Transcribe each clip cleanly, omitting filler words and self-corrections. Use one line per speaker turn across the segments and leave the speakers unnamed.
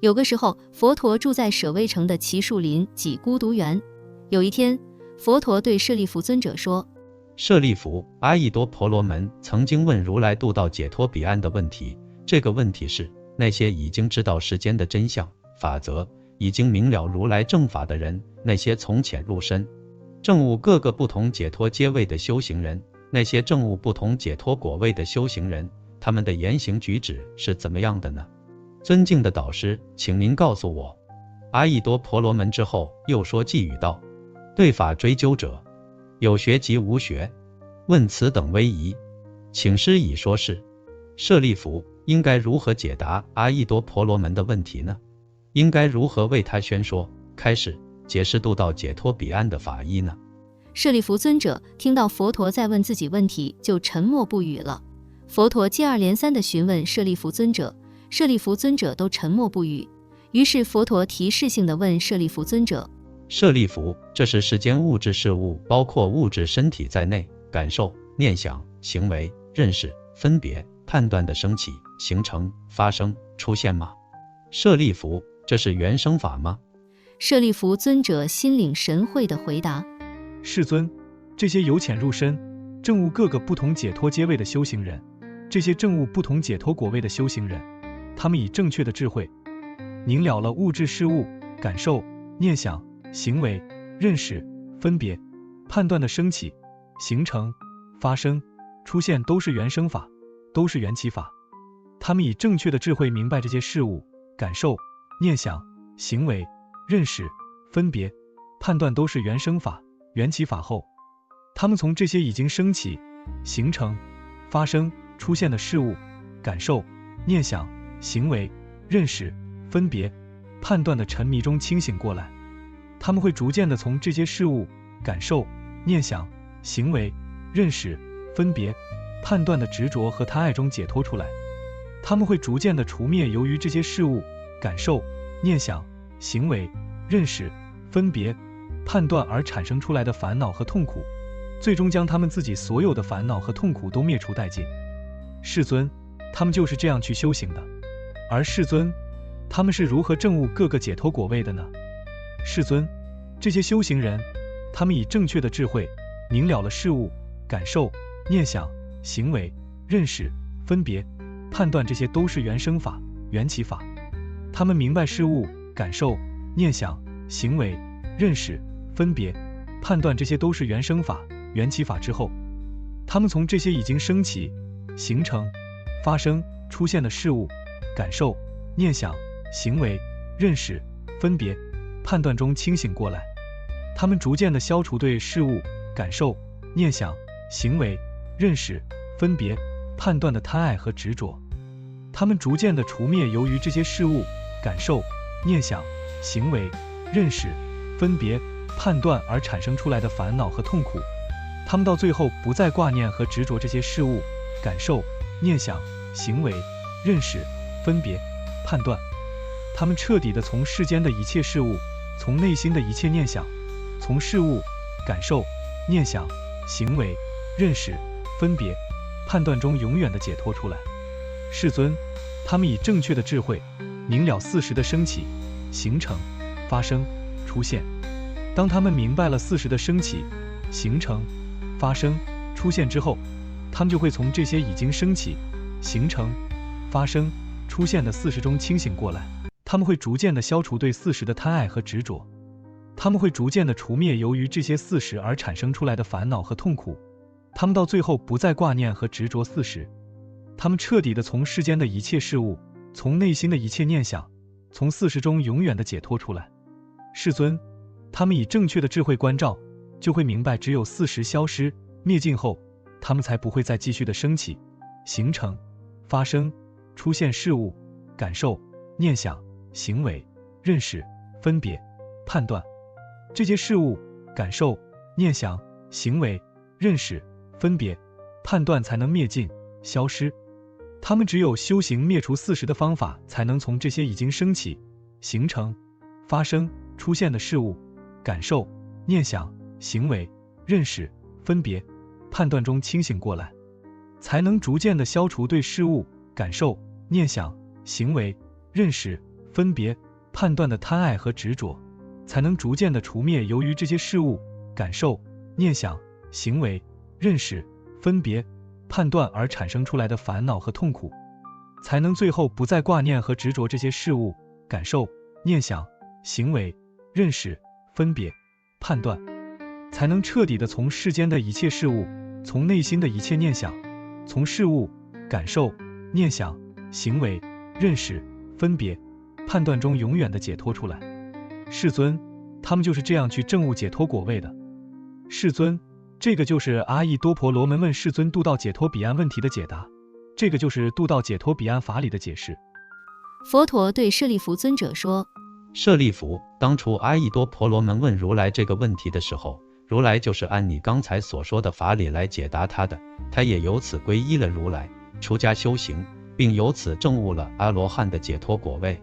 有个时候，佛陀住在舍卫城的奇树林即孤独园。有一天，佛陀对舍利弗尊者说：
舍利弗，阿逸多婆罗门曾经问如来渡到解脱彼岸的问题，这个问题是那些已经知道世间的真相法则，已经明了如来正法的人，那些从浅入深证悟各个不同解脱阶位的修行人，那些证悟不同解脱果位的修行人，他们的言行举止是怎么样的呢？尊敬的导师，请您告诉我。阿逸多婆罗门之后又说偈语道：对法追究者，有学及无学，问此等威仪，请师以说是。舍利弗，应该如何解答阿逸多婆罗门的问题呢？应该如何为他宣说、开示、解释渡到解脱彼岸的法义呢？
舍利弗尊者听到佛陀在问自己问题，就沉默不语了。佛陀接二连三地询问舍利弗尊者，舍利弗尊者都沉默不语。于是佛陀提示性地问舍利弗尊者：
舍利弗，这是世间物质事物，包括物质身体在内，感受、念想、行为、认识、分别、判断的升起、形成、发生、出现吗？舍利弗，这是原生法吗？
舍利弗尊者心领神会地回答：
世尊，这些由浅入深证悟各个不同解脱阶位的修行人，这些证悟不同解脱果位的修行人，他们以正确的智慧明了了物质事物感受、念想、行为、认识、分别、判断的升起、形成、发生、出现都是原生法，都是缘起法。他们以正确的智慧明白这些事物感受、念想、行为、认识、分别、判断都是原生法、缘起法后，他们从这些已经升起、形成、发生、出现的事物感受、念想、行为、认识、分别、判断的沉迷中清醒过来。他们会逐渐地从这些事物感受、念想、行为、认识、分别、判断的执着和贪爱中解脱出来。他们会逐渐地除灭由于这些事物感受、念想、行为、认识、分别、判断而产生出来的烦恼和痛苦，最终将他们自己所有的烦恼和痛苦都灭除殆尽。世尊，他们就是这样去修行的。而世尊，他们是如何证悟各个解脱果位的呢？世尊，这些修行人，他们以正确的智慧明了了事物感受、念想、行为、认识、分别、判断，这些都是原生法、缘起法。他们明白事物感受、念想、行为、认识、分别、判断，这些都是原生法、缘起法之后，他们从这些已经升起、形成、发生、出现的事物感受、念想、行为、认识、分别、判断中清醒过来。他们逐渐地消除对事物感受、念想、行为、认识、分别、判断的贪爱和执着。他们逐渐地除灭由于这些事物感受、念想、行为、认识、分别、判断而产生出来的烦恼和痛苦。他们到最后不再挂念和执着这些事物感受、念想、行为、认识、分别、判断。他们彻底地从世间的一切事物，从内心的一切念想，从事物感受、念想、行为、认识、分别、判断中永远地解脱出来。世尊，他们以正确的智慧明了40的升起、形成、发生、出现。当他们明白了40的升起、形成、发生、出现之后，他们就会从这些已经升起、形成、发生、出现的40中清醒过来。他们会逐渐地消除对40的贪爱和执着，他们会逐渐地除灭由于这些40而产生出来的烦恼和痛苦。他们到最后不再挂念和执着40，他们彻底地从世间的一切事物，从内心的一切念想，从40中永远地解脱出来。世尊，他们以正确的智慧关照，就会明白只有40消失灭尽后，他们才不会再继续的升起、形成、发生、出现事物感受、念想、行为、认识、分别、判断。这些事物感受、念想、行为、认识、分别、判断才能灭尽消失。他们只有修行灭除40的方法，才能从这些已经升起、形成、发生、出现的事物感受、念想、行为、认识、分别、判断中清醒过来，才能逐渐地消除对事物感受、念想、行为、认识、分别、判断的贪爱和执着，才能逐渐的除灭由于这些事物、感受、念想、行为、认识、分别、判断而产生出来的烦恼和痛苦，才能最后不再挂念和执着这些事物、感受、念想、行为、认识、分别、判断，才能彻底的从世间的一切事物，从内心的一切念想，从事物、感受、念想、行为、认识、分别、判断中永远的解脱出来。世尊，他们就是这样去证悟解脱果位的。世尊，这个就是阿逸多婆罗门问世尊渡到解脱彼岸问题的解答，这个就是渡到解脱彼岸法理的解释。
佛陀对舍利弗尊者说：
舍利弗，当初阿逸多婆罗门问如来这个问题的时候，如来就是按你刚才所说的法理来解答他的，他也由此皈依了如来，出家修行，并由此证悟了阿罗汉的解脱果位。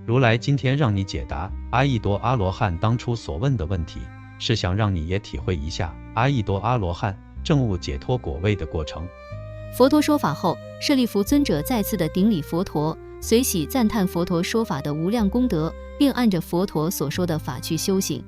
如来今天让你解答阿逸多阿罗汉当初所问的问题，是想让你也体会一下阿逸多阿罗汉证悟解脱果位的过程。
佛陀说法后，舍利弗尊者再次的顶礼佛陀，随喜赞叹佛陀说法的无量功德，并按着佛陀所说的法去修行。